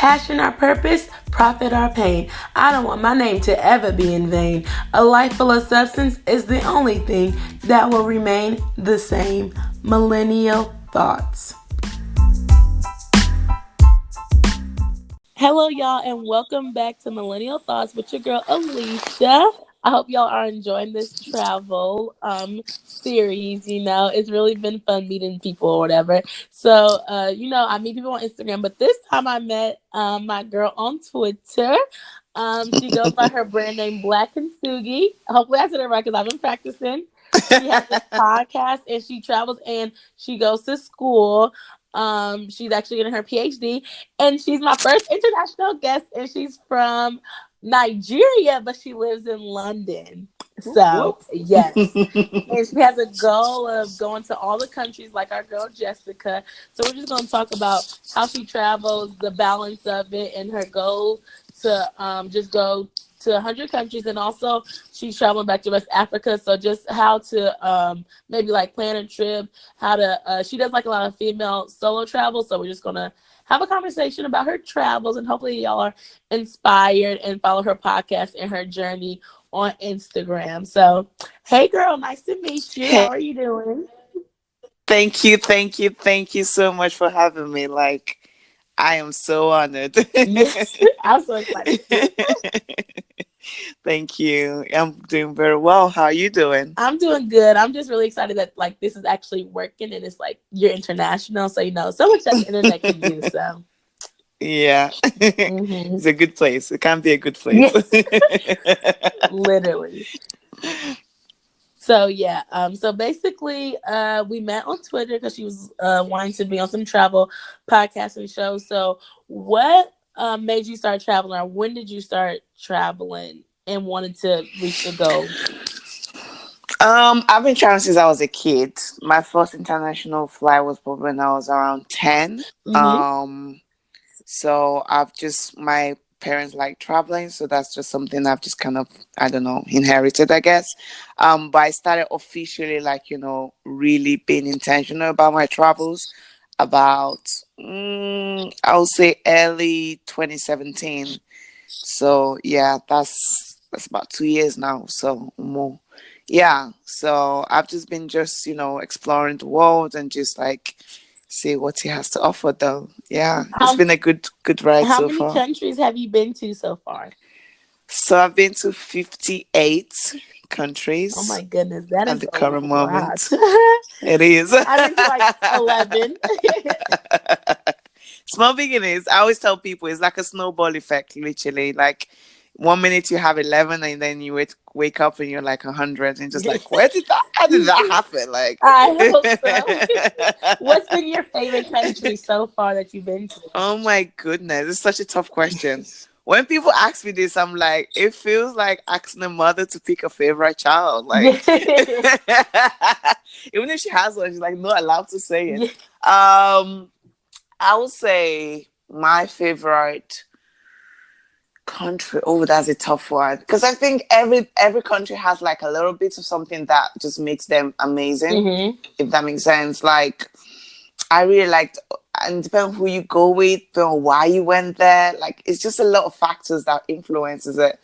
Passion our purpose, profit our pain. I don't want my name to ever be in vain. A life full of substance is the only thing that will remain the same. Millennial Thoughts. Hello, y'all, and welcome back to Millennial Thoughts with your girl Alicia. I hope y'all are enjoying this travel series. It's really been fun meeting people or whatever. So, I meet people on Instagram, but this time I met my girl on Twitter. She goes by her brand name Black and Sugi. Hopefully, I said it right because I've been practicing. She has this podcast and she travels and she goes to school. She's actually getting her PhD, and she's my first international guest, and she's from Nigeria, but she lives in London. So, yes. And she has a goal of going to all the countries like our girl Jessica. So we're just going to talk about how she travels, the balance of it, and her goal to just go to 100 countries. And also she's traveling back to West Africa. So just how to maybe like plan a trip, how to, she does like a lot of female solo travel. So we're just going to have a conversation about her travels, and hopefully y'all are inspired and follow her podcast and her journey on Instagram. So, hey girl, nice to meet you. How are you doing? Thank you so much for having me. Like, I am so honored. Yes, I'm so excited. Thank you. I'm doing very well. How are you doing? I'm doing good. I'm just really excited that like this is actually working, and it's like you're international, so so much that the internet can do. So yeah, it's a good place. It can be a good place. Yes. Literally. So yeah, so basically, we met on Twitter because she was wanting to be on some travel podcasts and shows. So what made you start traveling, or when did you start traveling and wanted to reach the goal? I've been traveling since I was a kid. My first international flight was probably when I was around 10. So my parents like traveling, so that's just something I've just kind of, I don't know, inherited, I guess. But I started officially really being intentional about my travels about I would say early 2017. So yeah, that's about 2 years now, so more. Yeah, so I've just been exploring the world and just like see what he has to offer though. Yeah, it's been a good ride How so many far. countries have you been to so far? So I've been to 58 countries. Oh my goodness, that at is the a current lot. moment. It is. I've been to like 11. Small beginnings. I always tell people it's like a snowball effect, literally. Like 1 minute you have 11, and then you wake up and you're like 100, and just like, how did that happen? Like, I hope so. What's been your favorite country so far that you've been to? Oh my goodness, it's such a tough question. When people ask me this, I'm like, it feels like asking a mother to pick a favorite child. Like, even if she has one, she's like not allowed to say it. I would say my favorite country. Oh, that's a tough one, because I think every country has like a little bit of something that just makes them amazing. If that makes sense. Like, I really liked, and depending on who you go with, depending on why you went there. Like, it's just a lot of factors that influences it.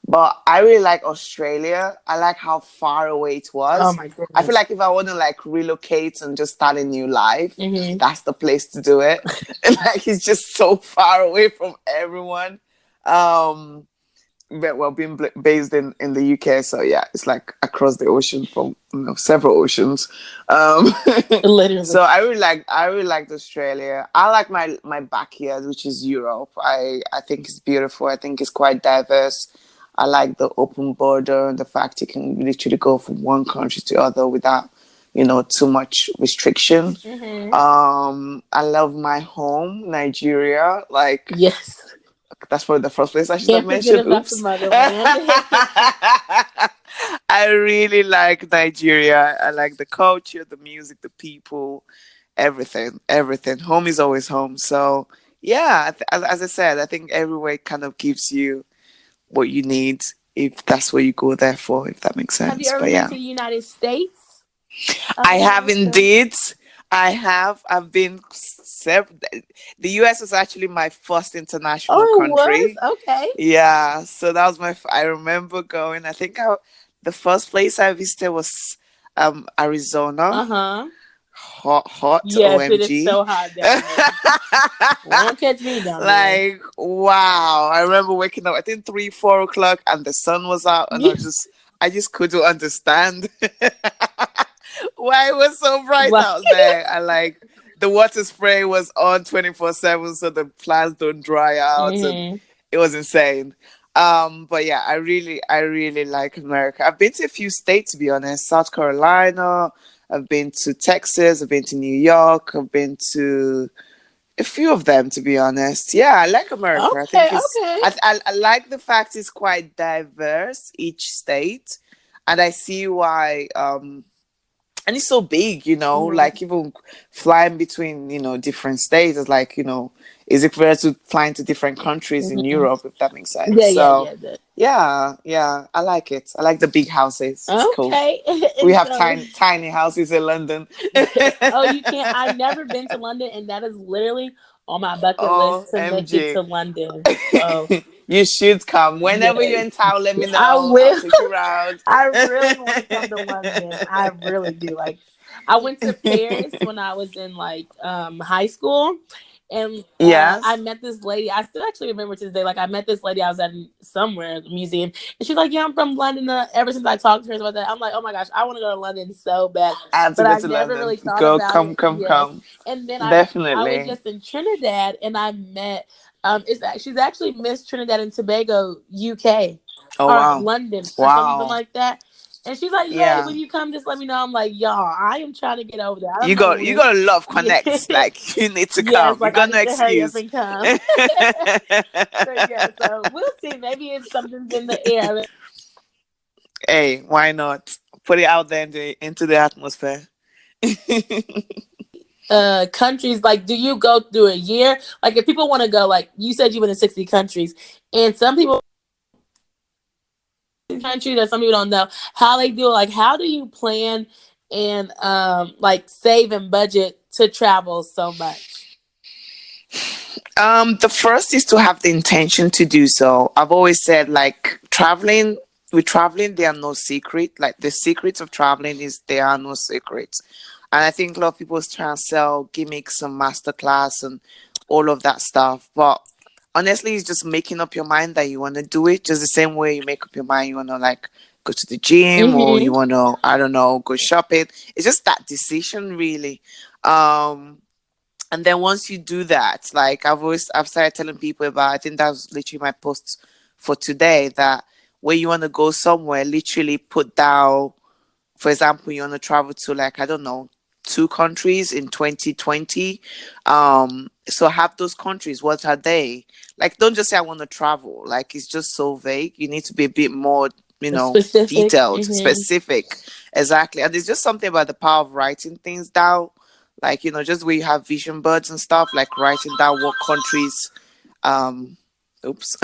But I really like Australia. I like how far away it was. Oh my goodness. I feel like if I want to like relocate and just start a new life, that's the place to do it. Like, it's just so far away from everyone. But being based in the UK, so yeah, it's like across the ocean from several oceans. Literally. So I really liked Australia. I like my backyard, which is Europe. I think it's beautiful. I think it's quite diverse. I like the open border and the fact you can literally go from one country to other without too much restriction. I love my home, Nigeria. Like, yes. That's probably the first place I should have mentioned. Oops. I really like Nigeria. I like the culture, the music, the people, everything. Home is always home. So yeah, as I said, I think everywhere kind of gives you what you need if that's what you go there for, if that makes sense. Have you ever been to the United States? I have indeed. I have. I've been. The US was actually my first international Oh, it was country. okay. Yeah, so that was my. I remember going. I think the first place I visited was Arizona. Uh huh. Hot, hot. Yes, it is OMG. so hot down there. Won't catch me down there. Like, wow. I remember waking up, I think 3, 4 o'clock, and the sun was out, and I just couldn't understand why it was so bright Like, out there. And like, the water spray was on 24/7, so the plants don't dry out, and hmm it was insane. But yeah, I really like America. I've been to a few states, to be honest. South Carolina, I've been to Texas, I've been to New York, I've been to a few of them, to be honest. Yeah, I like America. I okay, think it's okay. I like the fact it's quite diverse, each state, and I see why. And it's so big, hmm like even flying between different states is like is equivalent to flying to different countries in hmm Europe, if that makes sense. Yeah, yeah, So yeah. yeah, I like it. I like the big houses. It's cool. Okay, We and have so tiny houses in London. oh, you can't. I've never been to London, and that is literally on my bucket list to make it OMG. to London. So You should come. Whenever you're yes, in town, let me I know. I'll will. take you around. I really want to come to London. I really do. Like, I went to Paris when I was in like high school, and I Yes. met this lady. I still actually remember to this day. Like, I met this lady. I was at somewhere, a museum, and she's like, "Yeah, I'm from London." Ever since I talked to her about that, I'm like, "Oh my gosh, I want to go to London so bad," I have to but go I to never London. really thought Go, about come, it. come, Yes, come. and then I was Definitely. just in Trinidad, and I met she's actually Miss Trinidad and Tobago, UK, Oh, or wow. London, or something Wow. like that. And she's like, "Yeah, Yeah. when you come, just let me know." I'm like, "Y'all, I am trying to get over there. I don't You know got you when." got a lot of Yeah, connects. Like, you need to yes, come. You like I got no need to hurry up excuse. and come. But yeah, so we'll see. Maybe if something's in the air. Hey, why not? Put it out there into the atmosphere. Countries, like, do you go through a year? Like, if people want to go, like you said, you went to 60 countries, and some people countries that some people don't know how they do it. Like, how do you plan and like save and budget to travel so much? The first is to have the intention to do so. I've always said, like, traveling, there are no secret. Like, the secrets of traveling is there are no secrets. And I think a lot of people try and sell gimmicks and masterclass and all of that stuff. But honestly, it's just making up your mind that you want to do it. Just the same way you make up your mind you want to, like, go to the gym, or you Mm-hmm. want to, I don't know, go shopping. It's just that decision, really. Um, and then once you do that, like, I've started telling people about, I think that was literally my post for today, that when you want to go somewhere, literally put down, for example, you want to travel to, like, I don't know, 2 countries in 2020. So have those countries, what are they? Like, don't just say I want to travel. Like, it's just so vague. You need to be a bit more, Specific. detailed, Mm-hmm. specific. Exactly. And there's just something about the power of writing things down. Like, just where you have vision boards and stuff, like writing down what countries, um oops.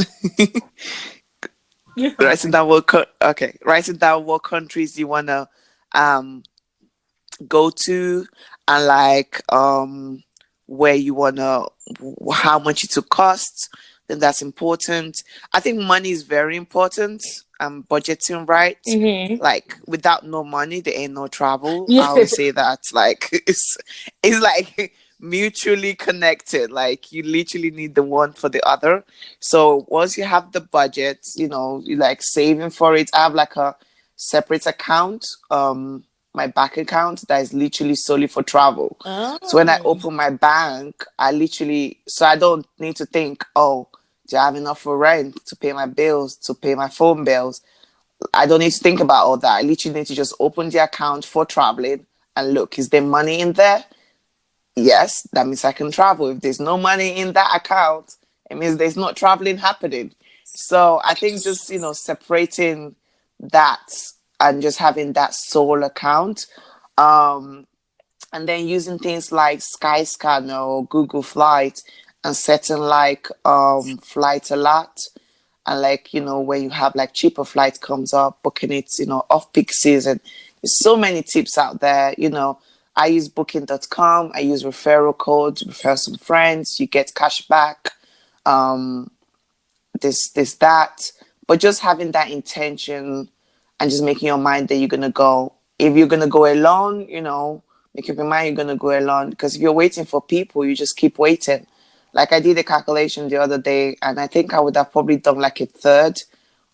You're fine. Writing down what countries you want to um go to, and like where you want to, how much it will cost. Then that's important. I think money is very important. Budgeting right. Mm-hmm. Like, without no money there ain't no travel. Yeah. I always say that. Like, it's like mutually connected. Like, you literally need the one for the other. So once you have the budget, you like saving for it. I have like a separate account, my bank account, that is literally solely for travel. So when I Oh. open my bank, so I don't need to think, oh, do I have enough for rent, to pay my bills, to pay my phone bills? I don't need to think about all that. I literally need to just open the account for traveling and look, is there money in there? Yes, that means I can travel. If there's no money in that account, it means there's not traveling happening. So I think just, separating that and just having that sole account. Um, and then using things like Skyscanner or Google Flights, and setting like flight alert, and like, where you have like cheaper flight comes up, booking it, off peak season. There's so many tips out there. I use booking.com. I use referral codes, refer some friends, you get cash back. Um, this that, but just having that intention and just making your mind that you're gonna go. If you're gonna go alone, make up your mind you're gonna go alone, because if you're waiting for people, you just keep waiting. Like, I did a calculation the other day, and I think I would have probably done like a third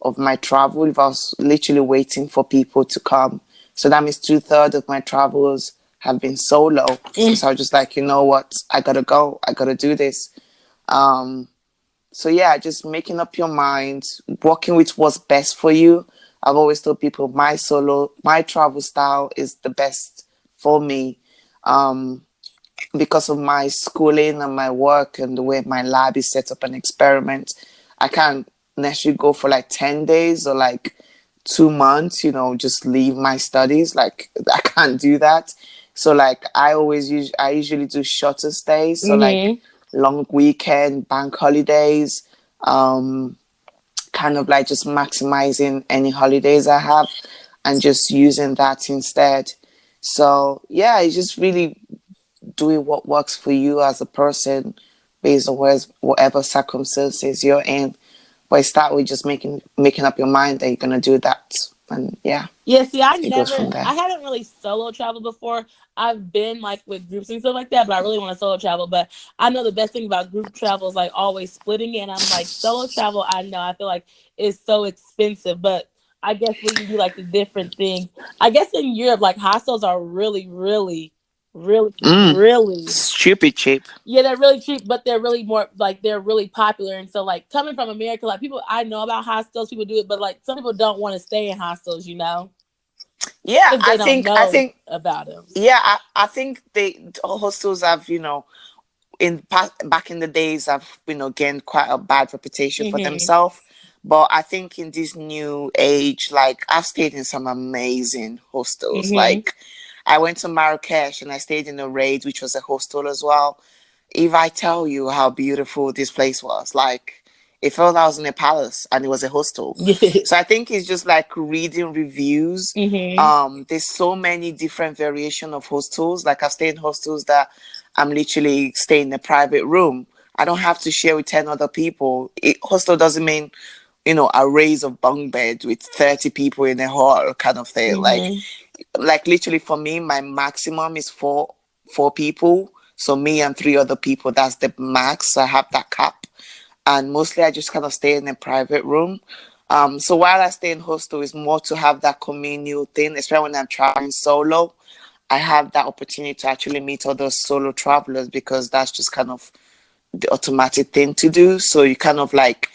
of my travel if I was literally waiting for people to come. So that means two-thirds of my travels have been solo, because I was just like, you know what, I gotta go, I gotta do this. um so yeah, just making up your mind, working with what's best for you. I've always told people my travel style is the best for me, um, because of my schooling and my work and the way my lab is set up and experiment. I can't necessarily go for like 10 days or like 2 months, just leave my studies. Like, I can't do that. So like, I usually do shorter stays. So like Mm-hmm. long weekend, bank holidays, um, kind of like just maximizing any holidays I have and just using that instead. So yeah, it's just really doing what works for you as a person based on whatever circumstances you're in. But start with just making up your mind that you're gonna do that, and yeah, Yeah, see, it goes from there. I haven't really solo traveled before. I've been like with groups and stuff like that, but I really want to solo travel. But I know the best thing about group travel is like always splitting it. And I'm like, solo travel, I know, I feel like it's so expensive, but I guess we can do like the different things. I guess in Europe, like hostels are really, really, really, Mm, really, stupid cheap. yeah, they're really cheap, but they're really more like they're really popular. And so, like coming from America, like people I know about hostels, people do it, but like some people don't want to stay in hostels, you know, Yeah, if they don't I know think, about them. yeah, I think the hostels have, back in the days, have gained quite a bad reputation for Hmm. themselves. But I think in this new age, like, I've stayed in some amazing hostels. Hmm. Like, I went to Marrakesh and I stayed in a raid, which was a hostel as well. If I tell you how beautiful this place was, like, it felt I was in a palace and it was a hostel. So I think it's just like reading reviews. Hmm. There's so many different variation of hostels. Like, I've stayed in hostels that I'm literally staying in a private room. I don't have to share with 10 other people. Hostel doesn't mean, arrays of bunk beds with 30 people in a hall kind of thing. Hmm. Like literally for me, my maximum is four people. So me and three other people, that's the max. So I have that cap. And mostly I just kind of stay in a private room. So while I stay in hostel, is more to have that communal thing, especially when I'm traveling solo. I have that opportunity to actually meet other solo travelers, because that's just kind of the automatic thing to do. So you kind of like,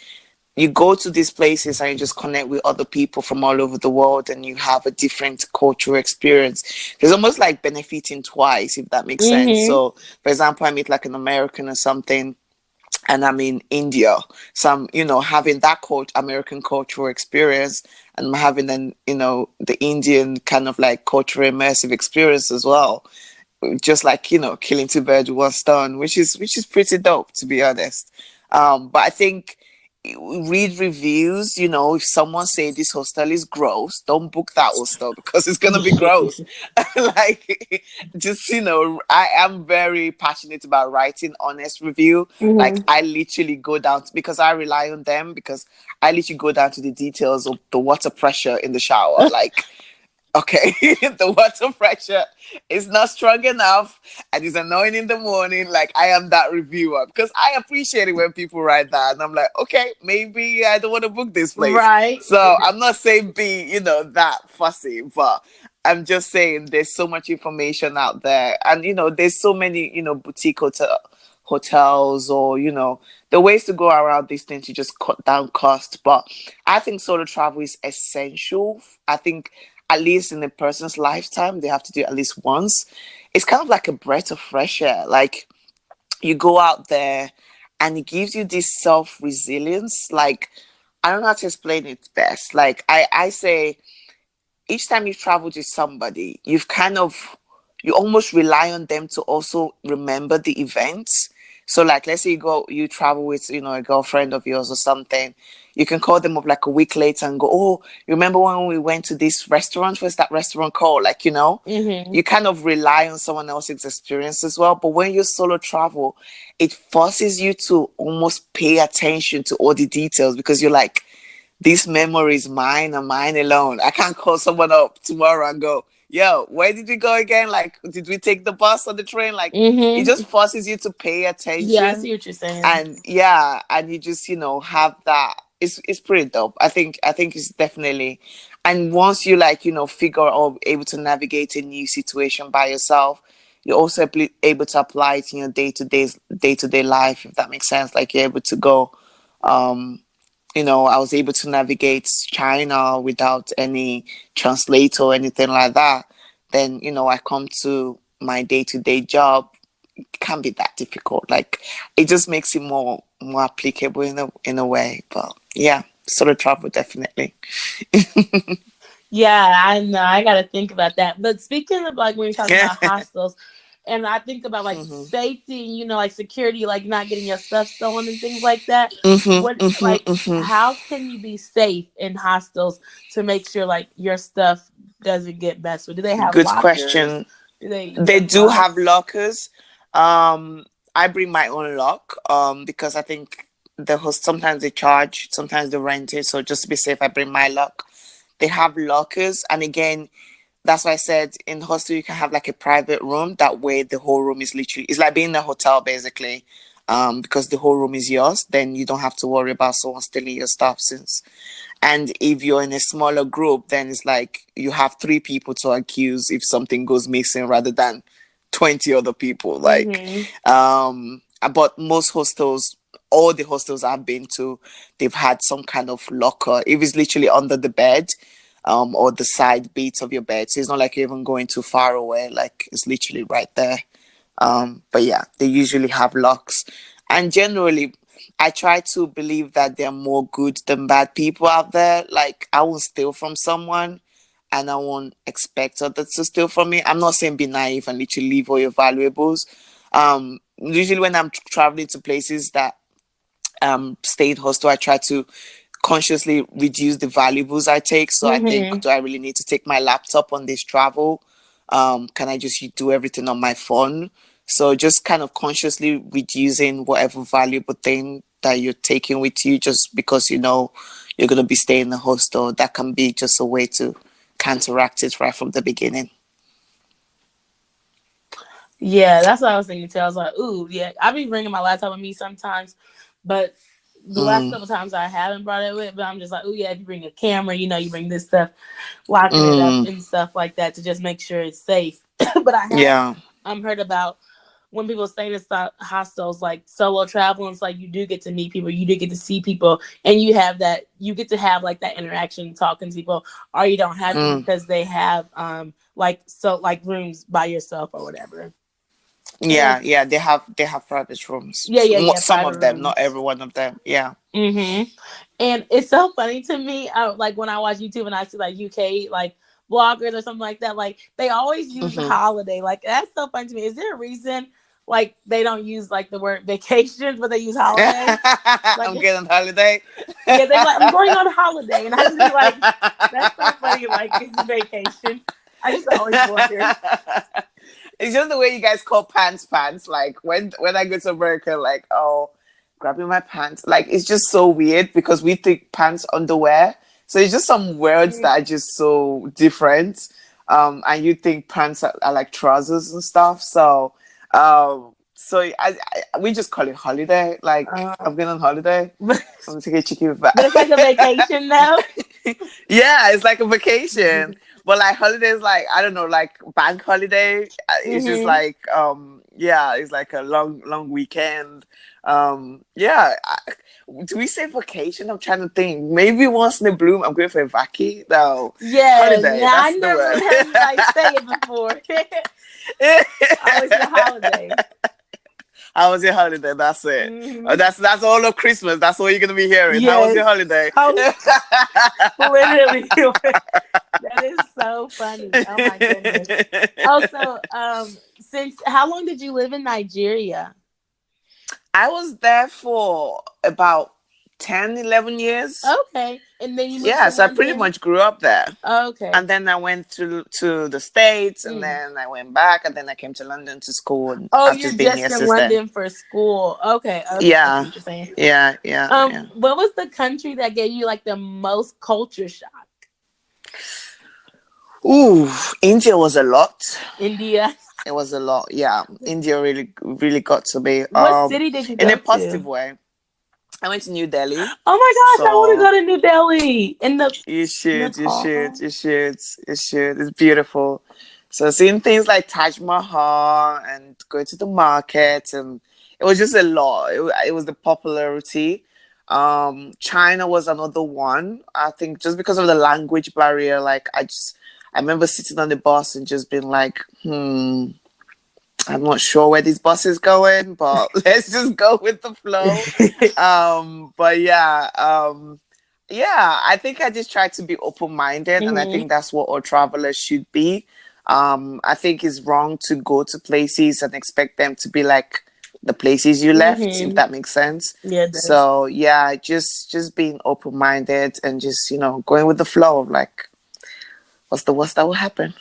you go to these places and you just connect with other people from all over the world, and you have a different cultural experience. It's almost like benefiting twice, if that makes sense. Hmm. So for example, I meet like an American or something, and I'm in India. So I'm, having that American cultural experience, and I'm having the Indian kind of like cultural immersive experience as well. Just like, killing two birds with one stone, which is pretty dope, to be honest. But I think, read reviews. If someone say this hostel is gross, don't book that hostel, because it's gonna be gross. Like, just, I am very passionate about writing honest review. Like, Hmm. I literally go down because I rely on them, because I literally go down to the details of the water pressure in the shower. Like, okay, the water pressure is not strong enough and it's annoying in the morning. Like, I am that reviewer, because I appreciate it when people write that, and I'm like, okay, maybe I don't want to book this place. Right. So I'm not saying be, that fussy, but I'm just saying there's so much information out there, and there's so many, boutique hotels, or the ways to go around these things to just cut down cost. But I think solo travel is essential. I think at least in a person's lifetime, they have to do it at least once. It's kind of like a breath of fresh air. Like, you go out there and it gives you this self resilience. Like, I don't know how to explain it best. Like, I say, each time you travel to somebody, you almost rely on them to also remember the events. So like, let's say you travel with, a girlfriend of yours or something. You can call them up like a week later and go, oh, you remember when we went to this restaurant? What's that restaurant called? Like, Mhm. you kind of rely on someone else's experience as well. But when you solo travel, it forces you to almost pay attention to all the details, because you're like, this memory is mine and mine alone. I can't call someone up tomorrow and go, yo, where did we go again? Like, did we take the bus or the train? Like, it just Mhm. forces you to pay Yeah, I attention. see what you're saying. And yeah, and you just, have that. It's pretty dope. I think it's definitely. And once you like, figure or able to navigate a new situation by yourself, you're also able to apply it in your day to day life, if that makes sense. Like, you're able to go, um I was able to navigate China without any translator or anything like that. Then, I come to my day-to-day job. It can't be that difficult. Like, it just makes it more applicable in a way. But yeah, solo travel definitely. Yeah, I know. I got to think about that. But speaking of like when you're talking about hostels, and I think about like Mhm. safety, like security, like not getting your stuff stolen and things like that. Mhm. What Mhm. like Mhm. how can you be safe in hostels to make sure like your stuff doesn't get messed with? Do they have Good lockers? question. Do they They have do have locks? lockers. I bring my own lock. Because I think the host sometimes they charge, sometimes they rent it. So just to be safe, I bring my lock. They have lockers, and again, that's why I said in hostel you can have like a private room. That way, the whole room is literally, it's like being in a hotel basically. Because the whole room is yours, then you don't have to worry about someone stealing your stuff. And if you're in a smaller group, then it's like you have three people to accuse if something goes missing, rather than 20 other people. Like, Mm-hmm. but most hostels, all the hostels I've been to, they've had some kind of locker. If it's literally under the bed, or the side bits of your bed. So it's not like you're even going too far away. Like, it's literally right there. But yeah, they usually have locks. And generally, I try to believe that there are more good than bad people out there. Like, I won't steal from someone, and I won't expect others to steal from me. I'm not saying be naive and literally leave all your valuables. Usually when I'm traveling to places that stay in hostel, I try to consciously reduce the valuables I take. So I think, Mm-hmm. do I really need to take my laptop on this travel? Can I just do everything on my phone? So just kind of consciously reducing whatever valuable thing that you're taking with you, just because you're gonna be staying in a hostel. That can be just a way to counteract it right from the beginning. Yeah, that's what I was thinking too. I was like, ooh, yeah. I be bringing my laptop with me sometimes, but the last Mm, couple times I haven't brought it with. But I'm just like, oh yeah, if you bring a camera, you bring this stuff, locking it up mm, and stuff like that to just make sure it's safe. But I have yeah. heard about when people stay in hostels, like solo travel. It's like you do get to meet people, you do get to see people, and you get to have like that interaction, talking to people, or you don't have to Mm. because they have like rooms by yourself or whatever. And Yeah, yeah, they have private rooms. yeah, yeah, yeah, Some private of them, not rooms. every one of them. Yeah. hmm And it's so funny to me, like when I watch YouTube and I see like UK like bloggers or something like that, like they always use Hmm. holiday. Like that's so funny to me. Is there a reason like they don't use like the word vacation, but they use holiday? Like I'm getting on holiday. yeah, they like I'm going on holiday, and I just be like, that's so funny. Like it's a vacation. I just always wonder. It's just the way you guys call pants pants. Like, when I go to America, like, oh, grabbing my pants. Like, it's just so weird because we think pants underwear. So it's just some words that are just so different. And you think pants are like trousers and stuff. We just call it holiday. Like, Uh, I'm going on holiday. but I'm gonna take a chicken back. it's like a vacation though. Yeah, it's like a vacation. But like holidays, like, I don't know, like bank holiday. It's just hmm like, yeah, it's like a long weekend. Yeah. Do we say vacation? I'm trying to think. Maybe once in a bloom, I'm going for a vacay. No, Yeah, holiday. now I That's the never word. really heard anybody say it before. Always the holiday. How was your holiday? That's it. hmm That's all of Christmas. That's all you're gonna be hearing. How was Yes. your holiday? Oh, literally. That is so funny. Oh my goodness. Also, since how long did you live in Nigeria? I was there for about 10, 11 years. Okay, and then you moved Yeah, to so I pretty London. much grew up there. Okay. And then I went to the States, and Mm. then I went back, and then I came to London to school, and Oh, I've you're just been here just in since then. London for school. Okay, okay, I see Yeah, what you're saying. yeah, yeah, yeah. What was the country that gave you like the most culture shock? Ooh, India was a lot. India. It was a lot. Yeah, India really, really got to me. What city did you In a go to? positive way. I went to New Delhi, Oh my gosh, I want to so go to New Delhi in the you should, you should, Nepal. you should, you should. It's beautiful. So seeing things like Taj Mahal and going to the market, and it was just a lot. It was the popularity. China was another one. I think just because of the language barrier, like I remember sitting on the bus and just being like, I'm not sure where this bus is going, but let's just go with the flow. But yeah, yeah, I think I just try to be open minded, and I Mhm. think that's what all travelers should be. I think it's wrong to go to places and expect them to be like the places you left, if Mhm. that makes sense. Yeah, it does. So yeah, just being open minded and just going with the flow of like what's the worst that will happen.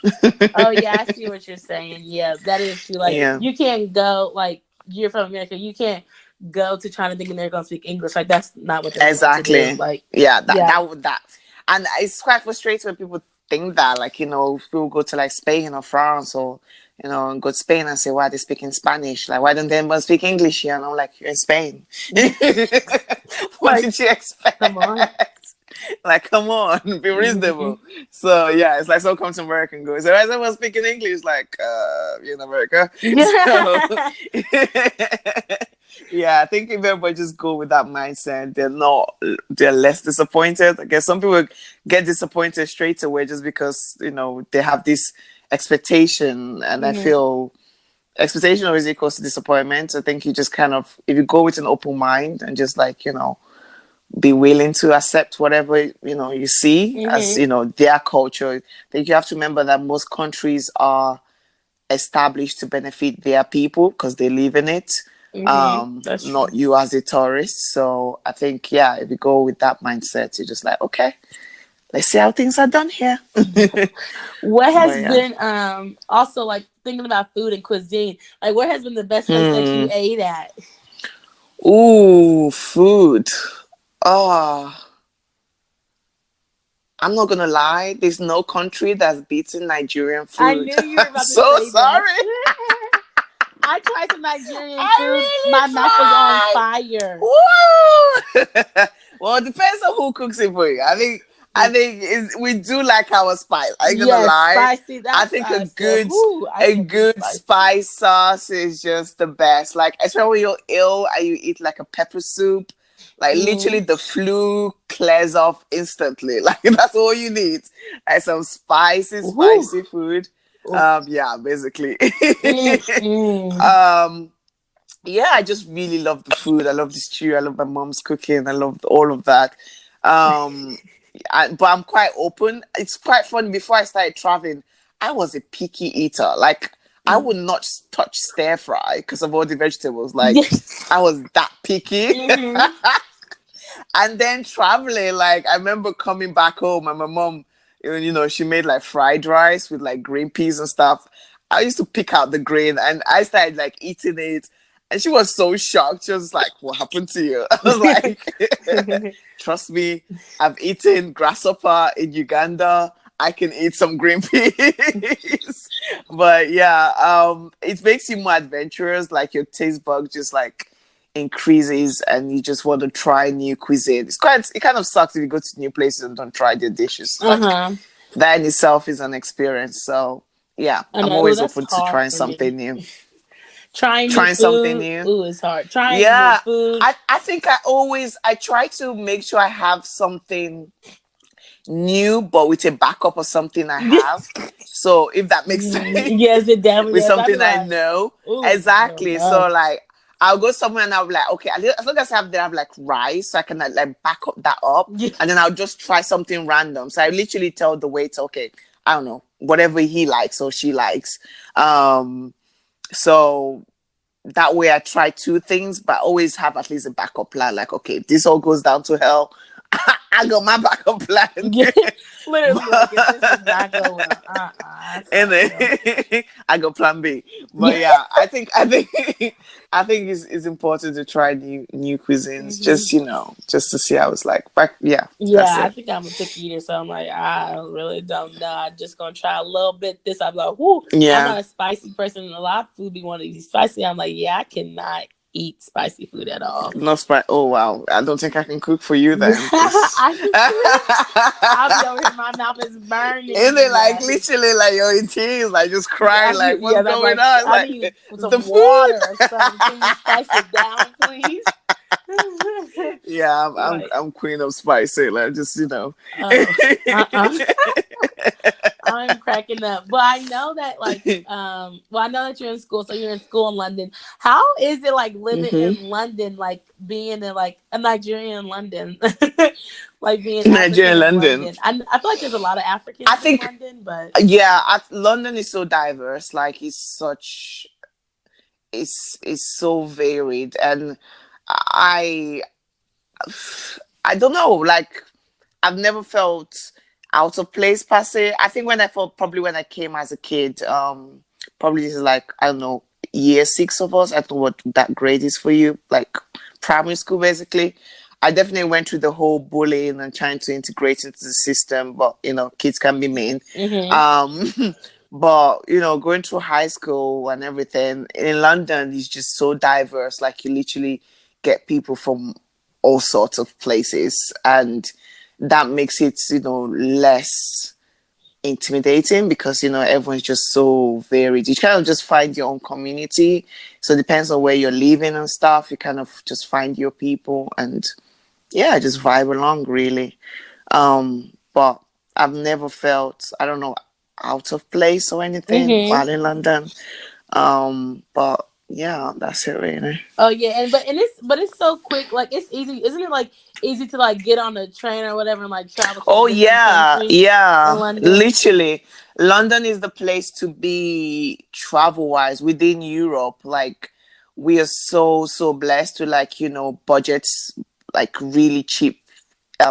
Oh yeah, I see what you're saying. Yeah, that is true. Like Yeah. you can't go like you're from America. You can't go to China thinking they're gonna speak English. Like that's not what they're going to do. Exactly. Like Yeah, that yeah. that would that, and it's quite frustrating when people think that, like, people go to like Spain or France, or go to Spain and say, why are they speaking Spanish? Like, why don't they everyone speak English here? And I'm like, you're in Spain. What Like did you come on. expect? Like, come on, be Hmm. reasonable. So yeah, it's like someone comes to America and goes, "So why is everyone speaking English?" Like, you're in America. So Yeah. yeah, I think if everybody just go with that mindset, they're less disappointed. I guess some people get disappointed straight away just because they have this expectation, and I Hmm. feel expectation always equals to disappointment. I think you just kind of, if you go with an open mind and just like be willing to accept whatever you see as Hmm. their culture. I think you have to remember that most countries are established to benefit their people because they live in it, Hmm. That's true. not you as a tourist. So I think, yeah, if you go with that mindset, you're just like, okay, let's see how things are done here. What But has yeah. been also like thinking about food and cuisine? Like what has been the best place that you Hmm. ate at? Ooh, food. Oh, I'm not gonna lie, there's no country that's beaten Nigerian I food. knew you were I'm about to so say that. sorry. I tried some Nigerian I food. My mouth was on fire. really tried. Woo! Well, it depends on who cooks it for you. I think we do like our spice. I ain't gonna Yes, lie. spicy. I That's think why I said, "Whoo!" I a can't do good spicy. spice sauce is just the best. Like, especially when you're ill and you eat like a pepper soup, like literally Mm. the flu clears off instantly. Like, that's all you need. Like some spicy, Whoo! spicy food. Oof. Yeah, basically. Mm, mm. um yeah, I just really love the food. I love the stew. I love my mom's cooking. I love all of that. Um, but I'm quite open. It's quite funny. Before I started traveling, I was a picky eater. Like, I would not touch stir fry because of all the vegetables. Like, Yes. I was that picky. Hmm. And then traveling, like, I remember coming back home and my mom, she made like fried rice with like green peas and stuff. I used to pick out the grain and I started like eating it. And she was so shocked. She was like, "What happened to you?" I was like, "Trust me, I've eaten grasshopper in Uganda. I can eat some green peas." But yeah, it makes you more adventurous. Like, your taste bug just like increases and you just want to try new cuisine. It kind of sucks if you go to new places and don't try their dishes. Like, Uh-huh. that in itself is an experience. So yeah, I I'm know. Ooh, always that's open to hard trying for me. something new. Trying new Trying something food. new. Ooh, it's hard. Trying new Yeah. food. I think I try to make sure I have something new, but with a backup of something I have. So if that makes sense, Yes, it definitely with does. I'd be something I like, know. ooh, I don't Exactly. So know. like, I'll go somewhere and I'll be like, okay, as long as I have like rice, so I can like back up that up, and then I'll just try something random. So I literally tell the waiter, okay, I don't know, whatever he likes or she likes. So that way I try two things, but always have at least a backup plan. Like, okay, if this all goes down to hell, I got my backup plan. Yeah, literally, like if this does not But, go well, that's how and I then feel. I got plan B. Yeah. But yeah, I think I think it's important to try new cuisines, Hmm. just just to see how it's like. But yeah, Yeah, that's I it. think I'm a picky eater, so I'm like, I really don't know. I'm just gonna try a little bit. This, I'm like, whoo. I'm Yeah, not a spicy person, and a lot of food be wanting to eat spicy. I'm like, yeah, I cannot eat spicy food at all. no spice. Oh wow, I don't think I can cook for you then, because I can cook. I'll be over here. My mouth is and burning. they like literally like you're in tears, like just Yeah, crying, like what's yes, I'm going like, on? It's I like need the some food. water or something. Can you spice it down, please? Yeah, Like, I'm queen of spicy. Like just oh, uh-uh. I'm cracking up. But I know that like well I know that you're in school, so you're in school in London. How is it like living hmm in London, like being in like a Nigerian in London? Like being Nigeria, African in London. London. I feel like there's a lot of I Africans in think London, but yeah, London is so diverse. Like it's so varied, and I I don't know. Like I've never felt out of place per se. I think when I felt probably when I came as a kid, probably this is like I don't know, year six of us. I don't know what that grade is for you, like primary school basically. I definitely went through the whole bullying and trying to integrate into the system, but kids can be mean. hmm. Um, but going through high school and everything in London is just so diverse. Like you literally get people from all sorts of places, and that makes it less intimidating because everyone's just so varied. You kind of just find your own community, so it depends on where you're living and stuff. You kind of just find your people and yeah, just vibe along really. But I've never felt, I don't know, out of place or anything Hmm. while in London. But yeah, that's it really. Oh yeah, and it's so quick. Like it's easy, isn't it? Like easy to like get on a train or whatever and like travel to a Oh different yeah, country in yeah. London. Literally, London is the place to be travel wise within Europe. Like we are so blessed to like budgets, like really cheap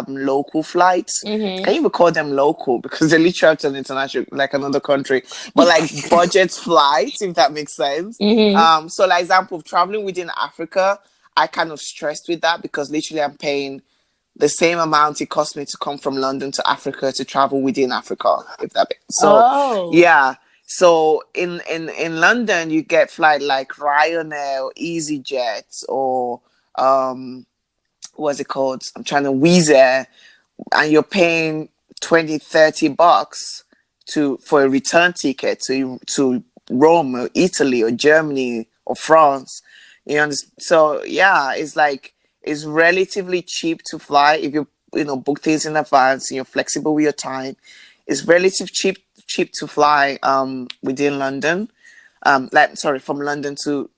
local flights. Hmm. Can you even call them local because they literally have to an international, like another country, but like budget flights, if that makes sense. Hmm. So like example of traveling within Africa, I kind of stressed with that because literally I'm paying the same amount it cost me to come from London to Africa to travel within Africa, if that so Oh. yeah. So in London you get flight like Ryanair or EasyJet or what's it called? I'm trying to Wizz Air, and you're paying 20-30 bucks for a return ticket to Rome or Italy or Germany or France. So yeah, it's like it's relatively cheap to fly if you book things in advance and you're flexible with your time. It's relatively cheap to fly within London. Like sorry, from London to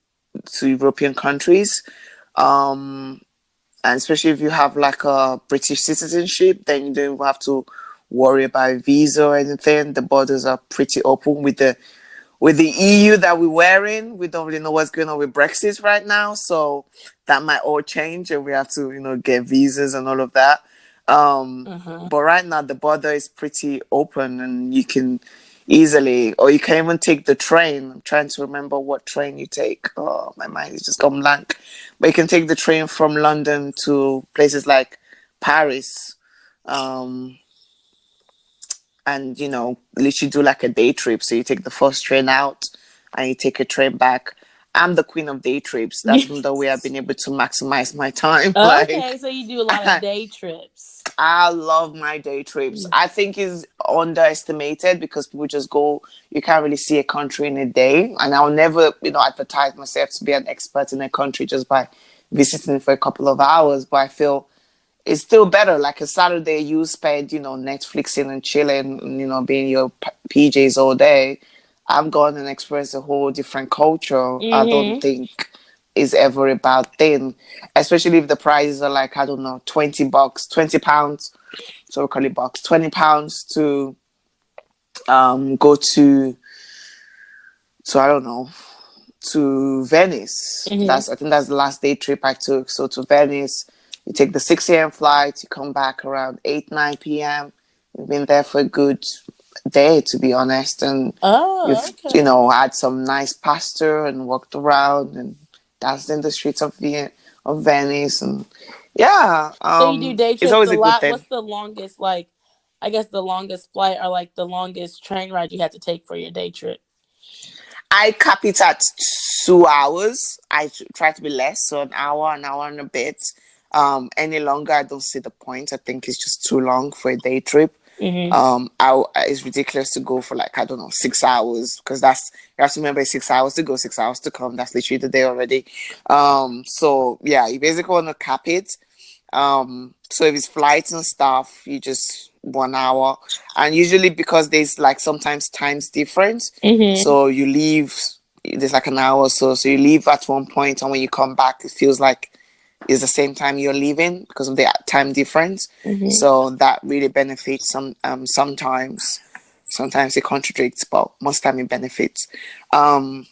European countries. Um and especially if you have like a British citizenship, then you don't even have to worry about visa or anything. The borders are pretty open with the EU that we're in. We don't really know what's going on with Brexit right now, so that might all change, and we have to get visas and all of that. Uh-huh. But right now the border is pretty open, and you can easily, or you can even take the train. I'm trying to remember what train you take. Oh, my mind is just gone blank. But you can take the train from London to places like Paris, um, and literally do like a day trip. So you take the first train out, and you take a train back. I'm the queen of day trips. That's the way I've been able to maximize my time. Okay, Like so you do a lot of day trips. I love my day trips. I think is underestimated because people just go. You can't really see a country in a day, and I'll never, advertise myself to be an expert in a country just by visiting for a couple of hours. But I feel it's still better. Like a Saturday, you spend, Netflixing and chilling, and, being your PJs all day. I've gone and experienced a whole different culture. I don't Mm-hmm. think is ever a bad thing, especially if the prices are like, I don't know, $20, £20. So we call it bucks, £20 to go to I don't know, to Venice. Hmm. I think that's the last day trip I took. So to Venice, you take the 6 a.m. flight, you come back around 8, 9 p.m. You've been there for a good day, to be honest. And Oh, you've, okay. had some nice pasta and walked around and danced in the streets of Venice. And yeah, So you do day it's trips always a a good lot. thing. What's the longest, like, I guess the longest flight or like the longest train ride you had to take for your day trip? I cap it at 2 hours. Try to be less, so an hour and a bit. Any longer, I don't see the point. I think it's just too long for a day trip. Hmm. It's ridiculous to go for like, I don't know, 6 hours, because that's, you have to remember, it's 6 hours to go, 6 hours to come. That's literally the day already. So yeah, you basically want to cap it. So if it's flights and stuff, you just 1 hour. And usually, because there's like sometimes times difference, Hmm. so you leave, there's like an hour or so. So you leave at one point, and when you come back, it feels like it's the same time you're leaving because of the time difference. Hmm. So that really benefits sometimes. Sometimes it contradicts, but most time it benefits. Um,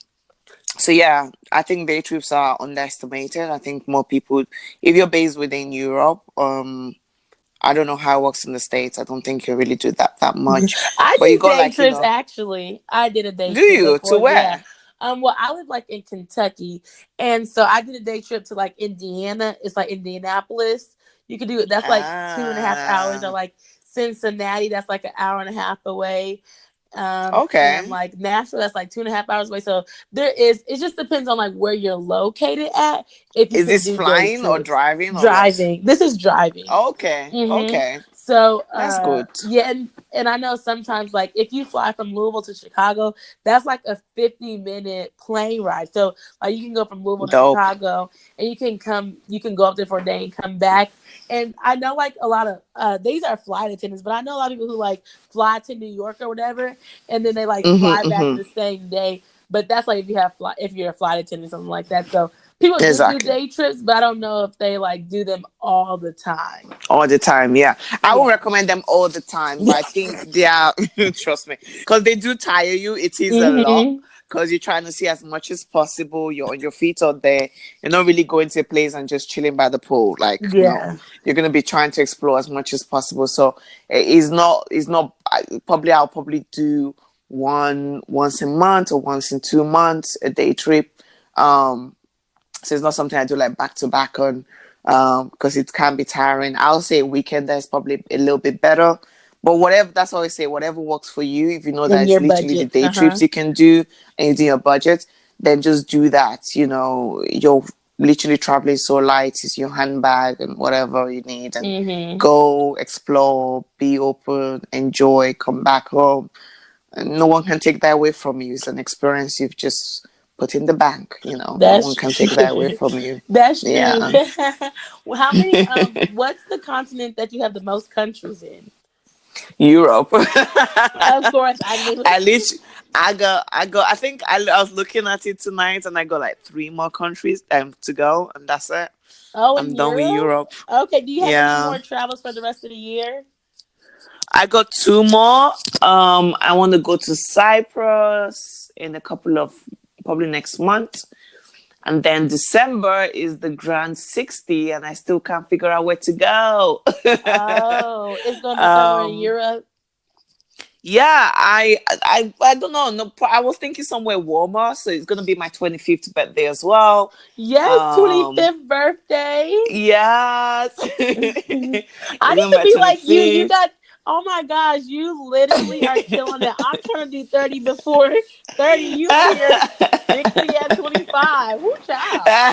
so yeah, I think day trips are underestimated. I think more people, if you're based within Europe, I don't know how it works in the States. I don't think you really do that much. I But you do go day like, trips actually. I did a day do trip you? To before, yeah. where? Well, I live like in Kentucky, and so I did a day trip to like Indiana. It's like Indianapolis. You could do it. That's like 2.5 hours, or Ah, like Cincinnati. That's like an hour and a half away. And okay. like Nashville, that's like 2.5 hours away. So there is. It just depends on like where you're located at. If you Is can this do day flying or trips, driving or what? driving. This is driving. Okay, okay. So That's good. yeah, and I know sometimes like if you fly from Louisville to Chicago, that's like a 50-minute plane ride. So like you can go from Louisville to Dope. Chicago, and you can go up there for a day and come back. And I know like a lot of these are flight attendants, but I know a lot of people who like fly to New York or whatever, and then they like Mm-hmm, fly back mm-hmm. the same day. But that's like if you're a flight attendant or something like that. So people do Exactly. day trips, but I don't know if they like do them all the time. All the time, yeah. I would Yeah. recommend them all the time, but I think they are, trust me, because they do tire you. It is a lot Hmm. because you're trying to see as much as possible. You're on your feet out there. You're not really going to a place and just chilling by the pool. Like, no, Yeah. you're going to be trying to explore as much as possible. So probably, I'll probably do once a month or once in 2 months, a day trip. Um, so it's not something I do like back to back on, because it can be tiring. I'll say a weekend is probably a little bit better. But whatever, that's what I say, whatever works for you. If you know that In it's your literally the budget. day Uh-huh. trips you can do and you do your budget, then just do that. You're literally traveling so light, it's your handbag and whatever you need, and Hmm. go explore, be open, enjoy, come back home. And no one can take that away from you. It's an experience you've just put in the bank. No one That's can true. take that away from you. That's true. Yeah. Well, how many what's the continent that you have the most countries in? Europe. Of course, I knew At it. least I think I was looking at it tonight, and I got like three more countries to go, and that's it. Oh, in I'm done with Europe? Europe. Okay, do you have any Yeah. more travels for the rest of the year? I got two more. I want to go to Cyprus in a couple of, probably next month. And then December is the Grand 60, and I still can't figure out where to go. Oh, it's gonna be somewhere in um, Europe. yeah, I don't know. No, I was thinking somewhere warmer, so it's gonna be my 25th birthday as well. Yes, Um, 25th birthday. yes, it's I gonna need be to my be like you. You 25th. got, oh my gosh, you literally are killing it. I'm trying to do 30 before 30. You over here 60 at 25. Woo child.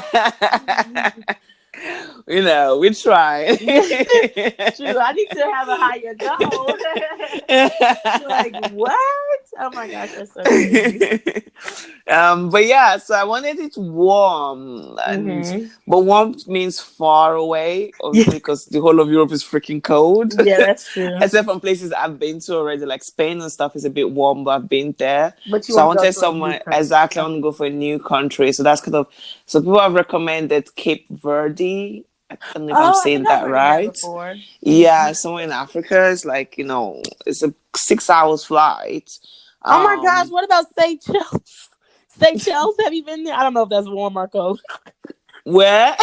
We try. True. I need to have a higher goal. Like what? Oh my gosh, that's so crazy. But yeah, so I wanted it warm, Hmm. but warm means far away, Yeah, obviously, because the whole of Europe is freaking cold. yeah, that's true. Except from places I've been to already, like Spain and stuff is a bit warm, but I've been there. But you So I want to go wanted to a new somewhere, country. exactly, I want to go for a new country. So that's kind of, so people have recommended Cape Verde. I don't know if I'm Oh, I think saying I've that heard of that right. before. Hmm. Yeah, somewhere in Africa. It's like, it's a 6 hours flight. Oh my gosh, Um, what about Seychelles? Seychelles, have you been there? I don't know if that's warm or cold. Where?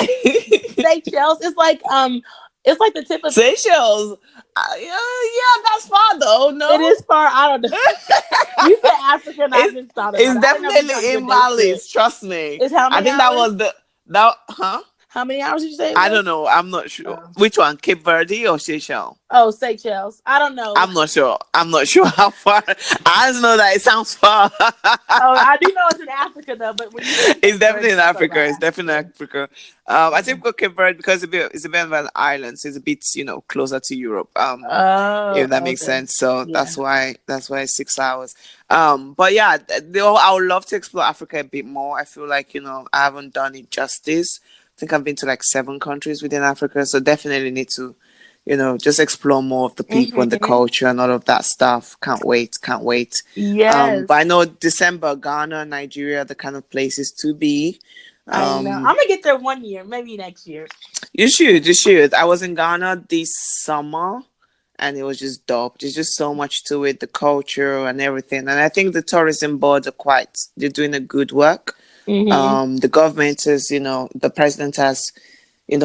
Seychelles, it's like the tip of. Seychelles. Yeah, that's far though. It No, is far. I don't know. You said Africa, and I it's just thought about it's it. I didn't know if you were trying to definitely do a in day Mali. trip. Trust me. It's how I many think that hours? was that. Huh? How many hours did you say it I don't was? know. I'm not sure. Oh, Which one? Cape Verde or Seychelles? oh, Seychelles. I don't know. I'm not sure. I'm not sure how far. I just know that it sounds far. Oh, I do know it's in Africa though. But when you said It's Cape definitely Verde, in I thought Africa. about It's definitely in Africa. Africa. I Yeah. think we Cape Verde because it's a bit of an island, so it's a bit closer to Europe. Oh, If that makes okay. sense. So Yeah. that's why it's 6 hours. But yeah, I would love to explore Africa a bit more. I feel like I haven't done it justice. I think I've been to like 7 countries within Africa, so definitely need to just explore more of the people and the Hmm. culture and all of that stuff. Can't wait, can't wait. But I Yes, know December, Ghana, Nigeria, are the kind of places to be. I know. I'm Um, gonna get there one year, maybe next year. you should. I was in Ghana this summer, and it was just dope. There's just so much to it, the culture and everything. And I think the tourism board they're doing a good work. Hmm. The government is, the president has,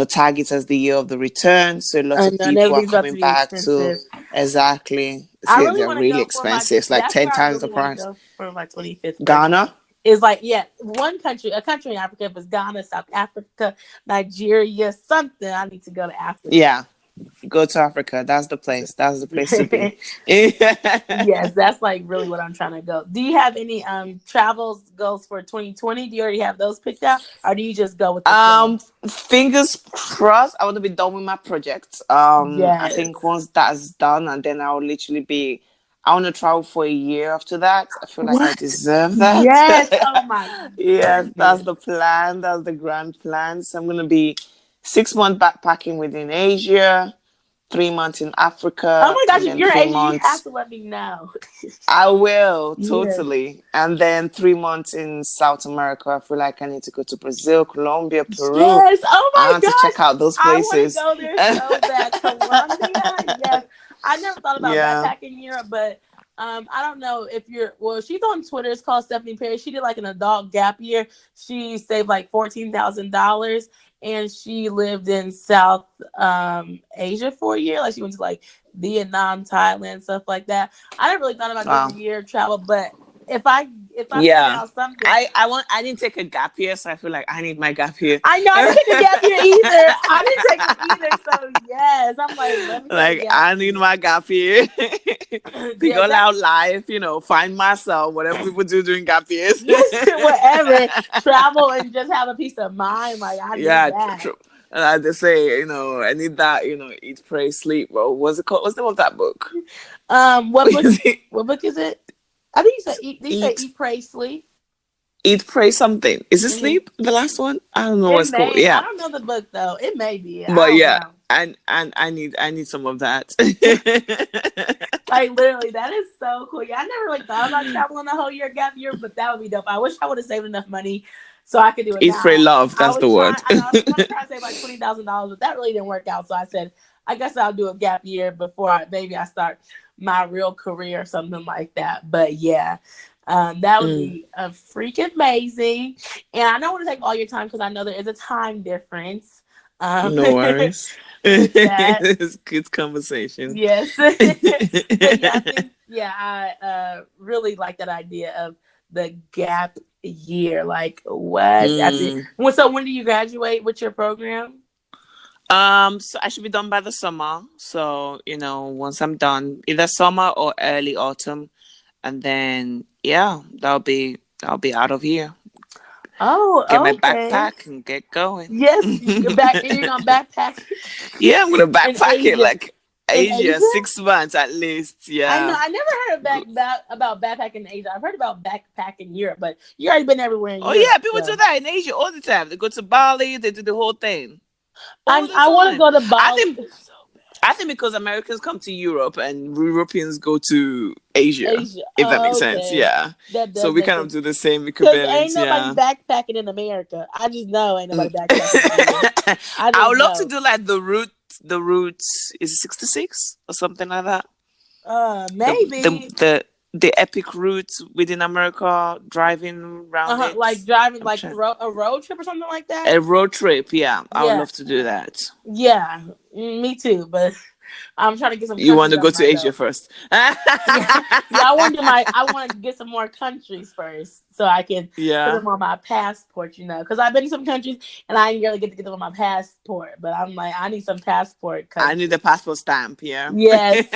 tag it as the year of the return. So lots I of know, and people are everything's about to coming be back to expensive. exactly. I See, really they're want to really go for my. expensive. It's like That's 10 where I times the really want to price. go for my 25th birthday. Ghana? Is like, yeah, a country in Africa. If it's Ghana, South Africa, Nigeria, something. I need to go to Africa. Yeah. Go to Africa. That's the place. That's the place to be. Yes, that's like really what I'm trying to go. Do you have any travels goals for 2020? Do you already have those picked out, or do you just go with the flow? Um, Fingers crossed. I want to be done with my project. I think Yes. once that's done, and then I'll literally be. I want to travel for a year after that. I feel like I What? deserve Yes. Oh that. my Yes, that's goodness. the plan. That's the grand plan. So I'm gonna be 6 months backpacking within Asia, 3 months in Oh Africa, my gosh, and if then you're three Asian, you have months to let me know. I will Yes. totally. And then 3 months in South America. I feel like I need to go to Brazil, Colombia, Peru. Yes. Oh I my want to check gosh. out those I want to places. go there so bad. Colombia. Yes. I never thought about Yeah. backpacking Europe, but I don't know if you're well, she's on Twitter. It's called Stephanie Perry. She did like an adult gap year. She saved like $14,000 and she lived in South Asia for a year. Like she went to like Vietnam, Thailand, stuff like that. I never really thought about doing a Wow. year of travel, but if I if I figure Yeah. out something. I didn't take a gap year, so I feel like I need my gap year. I know I didn't take a gap year either. I didn't take it either. So yes, I'm like, let me take a Like gap I need year. my gap year. Yes, Figure that out life, find myself, whatever people do during gap years. yes, whatever. Travel and just have a peace of mind. Like I need Yeah, that. they say, I need that, eat, pray, sleep. Well, what's it called? What's the name of that book? What book? Is it What book is it? I think you said eat. Did you say eat, eat, pray, sleep? eat, pray, something? Is it Hmm. sleep? The last one? I don't know what It it's called. may. I Yeah, don't know the book though. It may be. I but don't yeah, know. and I need some of that. Like literally, that is so cool. Yeah, I never really thought about traveling a whole year gap year, but that would be dope. I wish I would have saved enough money so I could do it Eat, pray, now. love. I That's the was trying. word. I know I was gonna try to save like $20,000, but that really didn't work out. So I said, I guess I'll do a gap year before maybe I start my real career or something like that. But yeah. That would Mm, be a freaking amazing, and I don't want to take all your time because I know there is a time difference. no worries. With that, It's good conversation. yes. But yeah, I think I really like that idea of the gap year. Like what? Mm. So when do you graduate with your program? So I should be done by the summer. So, once I'm done, either summer or early autumn, and then yeah, I'll be out of here. Get my Oh, okay. backpack and get going. Yes, you're back and you're gonna backpack Yeah, I'm gonna in backpack it Asia. like In Asia, Asia? 6 months at least. I know. Yeah. I never heard about backpacking in Asia. I've heard about backpacking in Europe, but you already been everywhere in Oh yeah, Europe, people do so that in Asia all the time. They go to Bali, they do the whole thing all the I want to time. go to I Bali think I think because Americans come to Europe and Europeans go to Asia, Asia. if that makes Oh, sense. okay. Yeah. That So does we make kind of sense. do the same Cause ain't equivalent. nobody Yeah. backpacking in America. I just know ain't nobody Mm. backpacking in Asia. I I just would love to know. do like the route is it 66 or something like that. The Maybe. the epic routes within America, driving around Uh-huh. it. Like driving I'm like trying a road trip or something like that. a road trip. Yeah, I would Yeah. love to do that. Yeah. Me too, but I'm trying to get some You want countries to go under to my Asia belt. first? Yeah, yeah. I want to get some more countries first, so I can put Yeah, them on my passport. Because I've been to some countries and I didn't really get to get them on my passport. But I'm like, I need some passport I need a countries. passport stamp. Yeah. Yes.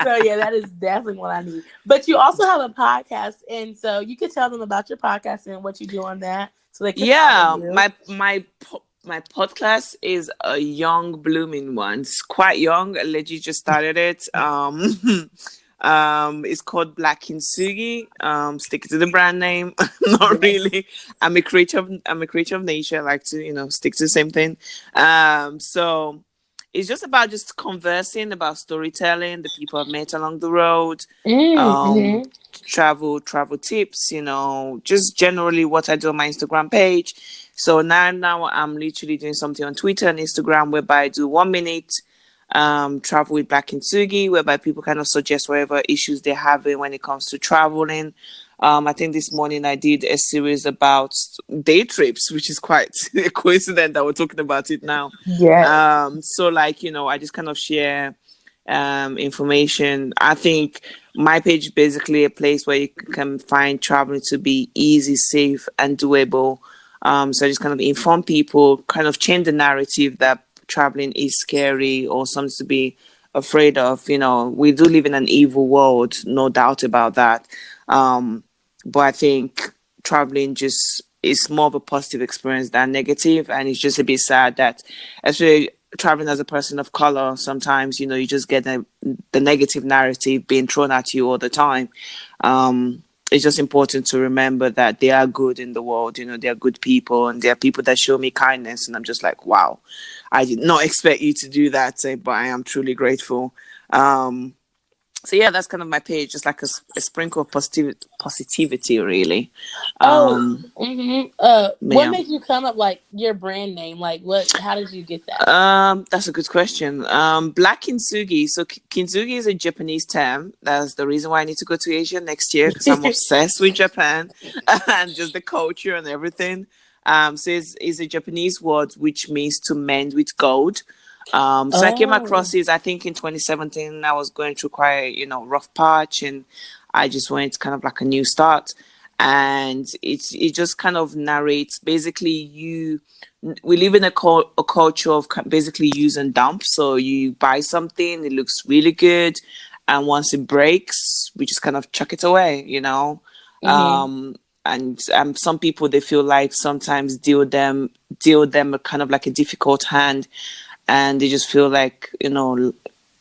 So yeah, that is definitely what I need. But you also have a podcast, and so you could tell them about your podcast and what you do on that, so they could follow Yeah, you. my podcast is a young blooming one. It's quite young. Legit just started it. It's called Black Kintsugi. Stick to the brand name. Not Yes. really. I'm a creature of nature. I like to, stick to the same thing. So it's just about just conversing about storytelling, the people I've met along the road, um, Mm-hmm. travel tips, just generally what I do on my Instagram page. So now I'm literally doing something on Twitter and Instagram whereby I do 1 minute travel with Black Kintsugi, whereby people kind of suggest whatever issues they're having when it comes to traveling. I think this morning I did a series about day trips, which is quite a coincidence that we're talking about it now. Yes. So like, I just kind of share information. I think my page is basically a place where you can find traveling to be easy, safe, and doable. So I just kind of inform people, kind of change the narrative that traveling is scary or something to be afraid of. We do live in an evil world, no doubt about that. But I think traveling just is more of a positive experience than negative, and it's just a bit sad that, especially traveling as a person of color, sometimes you just get the negative narrative being thrown at you all the time. It's just important to remember that they are good in the world. They are good people, and they are people that show me kindness, and I'm just like, wow, I did not expect you to do that, but I am truly grateful. So yeah, that's kind of my page, just like a sprinkle of positivity, really. Oh. um Mm-hmm. What yeah. made you come up like your brand name? Like, what? How did you get that? That's a good question. Black kintsugi. So kintsugi is a Japanese term. That's the reason why I need to go to Asia next year, because I'm obsessed with Japan and just the culture and everything. So it's a Japanese word which means to mend with gold. So I came Oh. across it, I think in 2017. I was going through quite, rough patch, and I just went kind of like a new start. And it just kind of narrates basically we live in a culture of basically use and dump. So you buy something, it looks really good, and once it breaks, we just kind of chuck it away. Mm-hmm. And some people, they feel like sometimes deal them kind of like a difficult hand, and they just feel like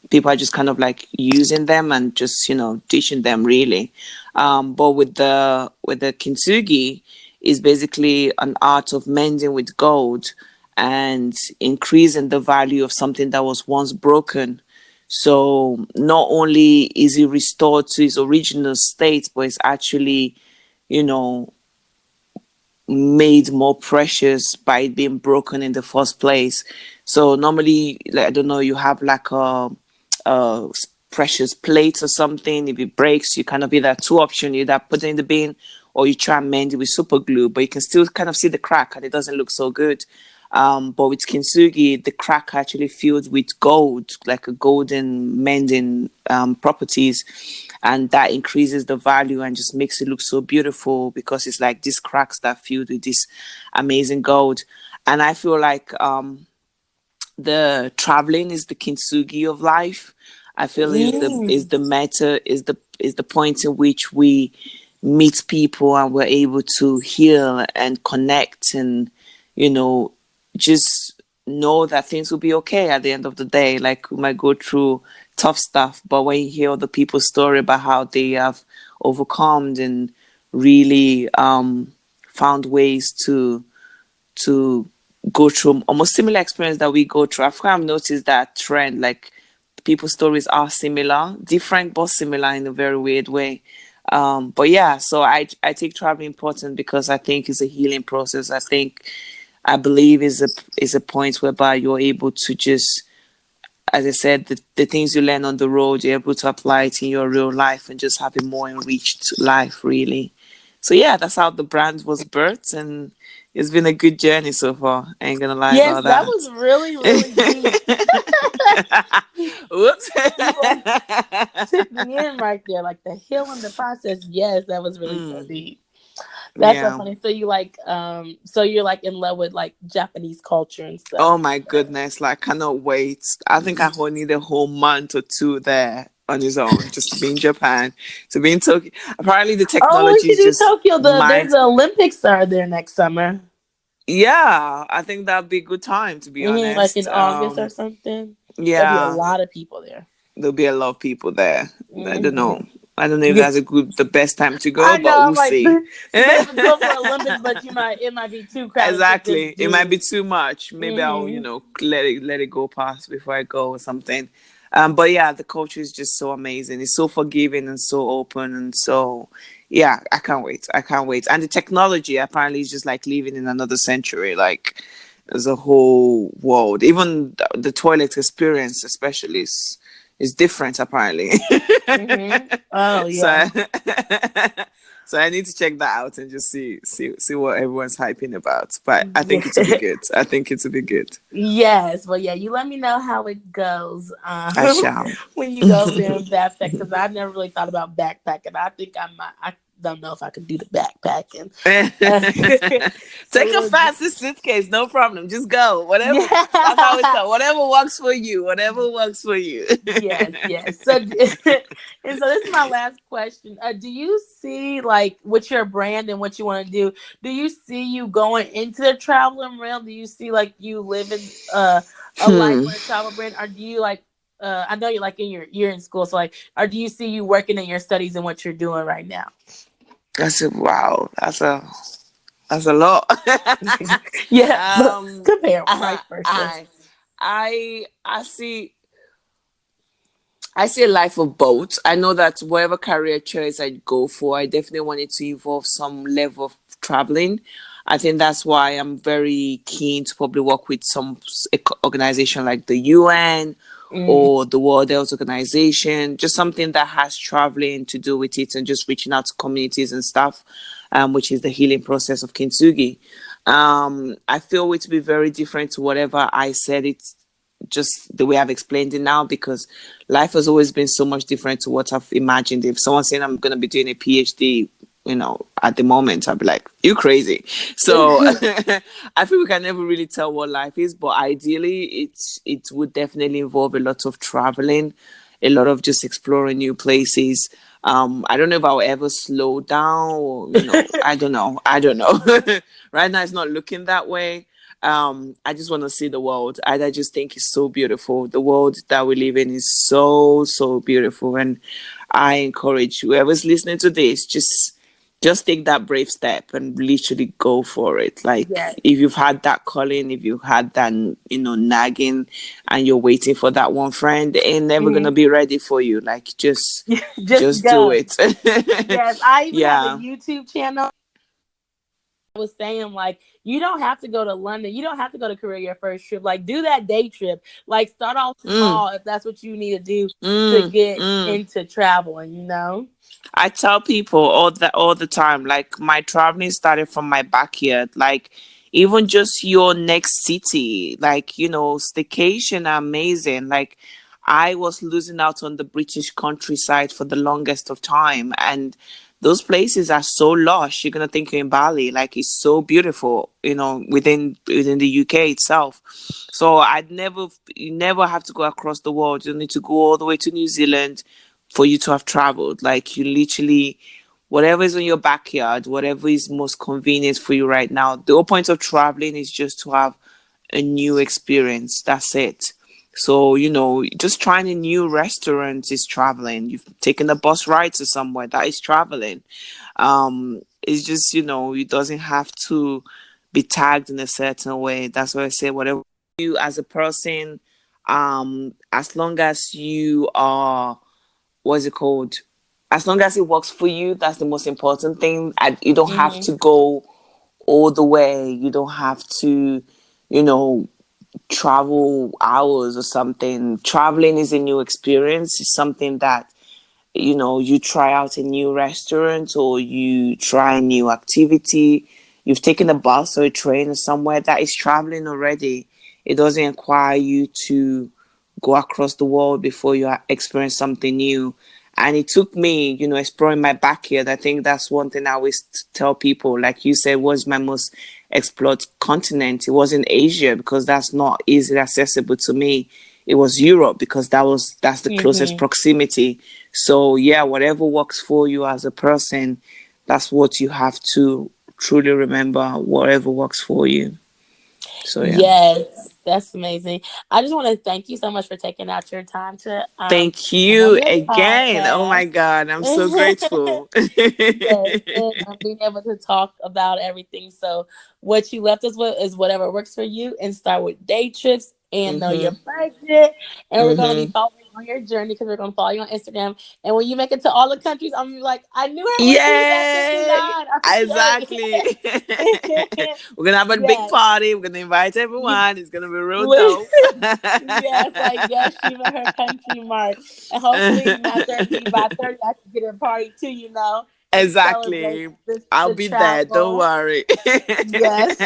people are just kind of like using them and just teaching them, really. But with the kintsugi, is basically an art of mending with gold and increasing the value of something that was once broken. So not only is it restored to its original state, but it's actually you know made more precious by it being broken in the first place. So normally, like, I don't know, you have like a precious plate or something. If it breaks, you kind of either two options: you either put it in the bin or you try and mend it with super glue. But you can still kind of see the crack, and it doesn't look so good. But with kintsugi, the crack actually filled with gold, like a golden mending properties, and that increases the value and just makes it look so beautiful, because it's like these cracks that filled with this amazing gold. And I feel like the traveling is the kintsugi of life. I feel is Mm. the matter is the point in which we meet people and we're able to heal and connect, and you know just know that things will be okay at the end of the day. Like, we might go through tough stuff, but when you hear other people's story about how they have overcome and really found ways to go through almost similar experience that we go through. I've kind of noticed that trend. Like, people's stories are similar, different but similar in a very weird way. But yeah, so I take traveling important because I think it's a healing process. I believe is a point whereby you're able to just as I said, the things you learn on the road, you're able to apply it in your real life and just have a more enriched life, really. So yeah, that's how the brand was birthed, and it's been a good journey so far. I ain't gonna lie Yes, about that that. was really, really deep. Whoops. You like took me in right there, like the healing the process. Yes, that was really so Mm, deep. That's so yeah. funny. So you like, so you're like in love with like Japanese culture and stuff. Oh my goodness! Like, cannot wait. I think I will need a whole month or two there on his own, just to be in Japan, to be in Tokyo. Apparently, the Oh, we technology should is do just Tokyo. There's mind. the Olympics are there next summer. Yeah, I think that'd be a good time, to be Like honest. in August or something. There'll be a Yeah, lot of people there. there'll be a lot of people there. I don't Hmm. know. I don't know if Yeah, that's the best time to go, I but know. I'm we'll like, see. go for Olympics, but it might be too crowded to Exactly. just It might be do. too much. Maybe I'll, Hmm. let it go past before I go or something. But yeah, the culture is just so amazing. It's so forgiving and so open and so yeah, I can't wait. I can't wait. And the technology apparently is just like living in another century. Like there's a whole world. Even the toilet experience especially is different apparently. Hmm. Oh So yeah. so I need to check that out and just see what everyone's hyping about. But I think it will be Yeah. good. I think it will be good. Yes, but yeah, you let me know how it goes I shall. when you go over there and backpack because I never really thought about backpacking. I think I might. I don't know if I could do the backpacking. Take a So fancy suitcase, no problem. Just go. Whatever. That's how it's yeah. done. Whatever works for you. Whatever works for you. Yes, yes. So, and so this is my last question. Do you see, like, with your brand and what you want to do? Do you see you going into the traveling realm? Do you see like you living a life Hmm. with a travel brand, or do you like? I know you're like in you're in school, so like, or do you see you working in your studies and what you're doing right now? That's a wow. That's a lot. Yeah, but um, compare I, vice versa. I, I see. I see a life of both. I know that whatever career choice I go for, I definitely want it to involve some level of traveling. I think that's why I'm very keen to probably work with some organization like the UN Mm, or the World Health Organization, just something that has traveling to do with it and just reaching out to communities and stuff, which is the healing process of kintsugi. I feel it to be very different to whatever I said it just the way I've explained it now because life has always been so much different to what I've imagined. If someone's saying I'm going to be doing a PhD, at the moment, I'd be like, you crazy. So mm. I think we can never really tell what life is, but ideally it would definitely involve a lot of traveling, a lot of just exploring new places. I don't know if I'll ever slow down or, I don't know. I don't know. Right now it's not looking that way. I just want to see the world. I just think it's so beautiful. The world that we live in is so so beautiful, and I encourage whoever's listening to this, just take that brave step and literally go for it. Like Yes, if you've had that calling, if you had that nagging, and you're waiting for that one friend, they ain't never hmm. gonna be ready for you. Like Just just do go. it. Yes, I even have a Yeah. YouTube channel. I was saying like you don't have to go to London. You don't have to go to Korea your first trip. Like do that day trip. Like start off Mm, small if that's what you need to do to mm, get mm. into traveling, you know? I tell people all the time, like my traveling started from my backyard. Like even just your next city, like staycation are amazing. Like I was losing out on the British countryside for the longest of time, and those places are so lush. You're gonna think you're in Bali. Like it's so beautiful, within the UK itself. So you never have to go across the world. You don't need to go all the way to New Zealand for you to have traveled. Like you literally, whatever is in your backyard, whatever is most convenient for you right now. The whole point of traveling is just to have a new experience. That's it. So, just trying a new restaurant is traveling. You've taken a bus ride to somewhere, that is traveling. It's just, it doesn't have to be tagged in a certain way. That's why I say whatever you as a person, as long as you are, what's it called? As long as it works for you, that's the most important thing. And you don't have Hmm. to go all the way. You don't have to, you know, travel hours or something. Traveling is a new experience. It's something that, you try out a new restaurant or you try a new activity. You've taken a bus or a train or somewhere that is traveling already. It doesn't require you to go across the world before you experience something new. And it took me, exploring my backyard. I think that's one thing I always tell people. Like you said, was my most explored continent. It wasn't Asia because that's not easily accessible to me. It was Europe because that's the closest Hmm. proximity. So yeah, whatever works for you as a person, that's what you have to truly remember. Whatever works for you. So yeah. Yes, that's amazing. I just want to thank you so much for taking out your time to Thank come on you your again. Oh my podcast. God, I'm so grateful. Yes, and being able to talk about everything. So, what you left us with is whatever works for you, and start with day trips and know your Mhm. budget. And we're gonna be Mhm. following you on your journey because we're gonna follow you on Instagram. And when you make it to all the countries, I'm gonna be like, I knew her when she was at Yay! 59 or Exactly. 58. We're gonna have a big Yes. party. We're gonna invite everyone. It's gonna be real Li- dope. yes, like yes, she met her country mark, and hopefully my 30 by 30, I can get a party too, and celebrate Exactly. I'll the be there. Don't travel. worry. Yes.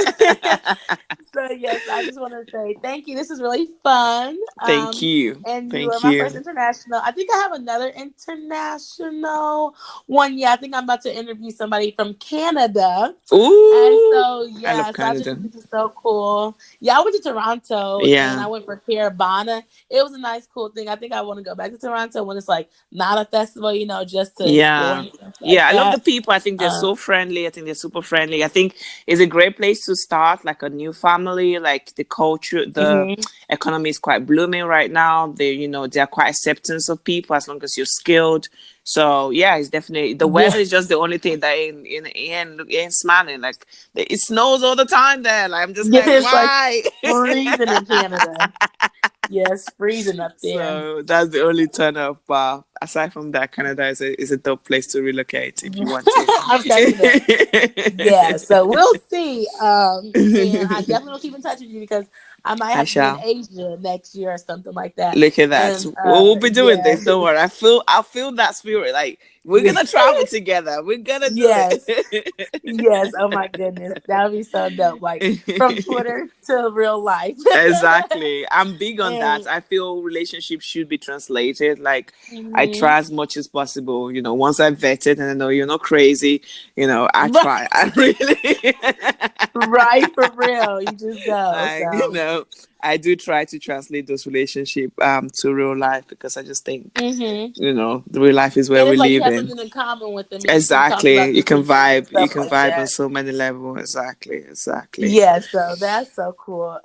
So yes, I just want to say thank you. This is really fun. Thank you. And you were Thank my first you. international. I think I have another international one. Yeah, I think I'm about to interview somebody from Canada. And Ooh, so I love yeah, so I just Canada. think this is so cool. Yeah, I went to Toronto and Yeah. I went for Caravana. It was a nice, cool thing. I think I want to go back to Toronto when it's like not a festival, just to explore Yeah. and stuff Yeah, like I love the that. people. I think they're Um, so friendly. I think they're super friendly. I think it's a great place to start, like a new family. Like the culture, the mhm. economy is quite blooming right now. They're quite acceptance of people as long as you're skilled. So yeah, it's definitely the Yeah, weather is just the only thing that ain't smiling. Like it snows all the time there. Like I'm just yeah, like, it's like why? freezing in Canada. Yes, freezing up there. So that's the only turn off. But aside from that, Canada is a dope place to relocate if you want to. I'm cracking up. Yeah, so we'll see. And I definitely will keep in touch with you because I might I have to be in shall. Asia next year or something like that. Look at that. And We'll be doing yeah, this. Don't worry. I feel that spirit. Like we're gonna travel together. We're gonna do yes, it. yes. Oh my goodness, that would be so dope. Like from Twitter to real life. Exactly. I'm big on that. And I feel relationships should be translated. Like I mhm. try as much as possible. Once I vetted and I know you're not crazy, I Right, try. I really right, for real. You just go. like, So. I do try to translate those relationships to real life because I just think, Mhm. the real life is where And we it's like you live have in. something in common with them, and you can talk Exactly. about You can different things and vibe. You stuff can like vibe on that. so many levels. Exactly. Exactly. Yeah, so that's so cool.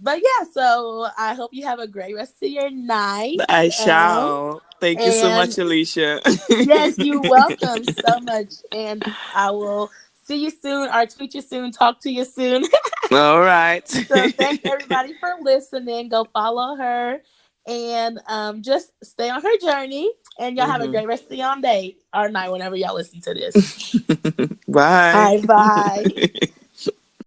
But yeah, so I hope you have a great rest of your night. I Um, shall. Thank you so and much, Alicia. yes, you're welcome so much. And I will see you soon or tweet you soon, talk to you soon. All right. So thanks everybody for listening. Go follow her and just stay on her journey. And y'all have a Hmm. great rest of your day or night whenever y'all listen to this. All Bye. right, bye.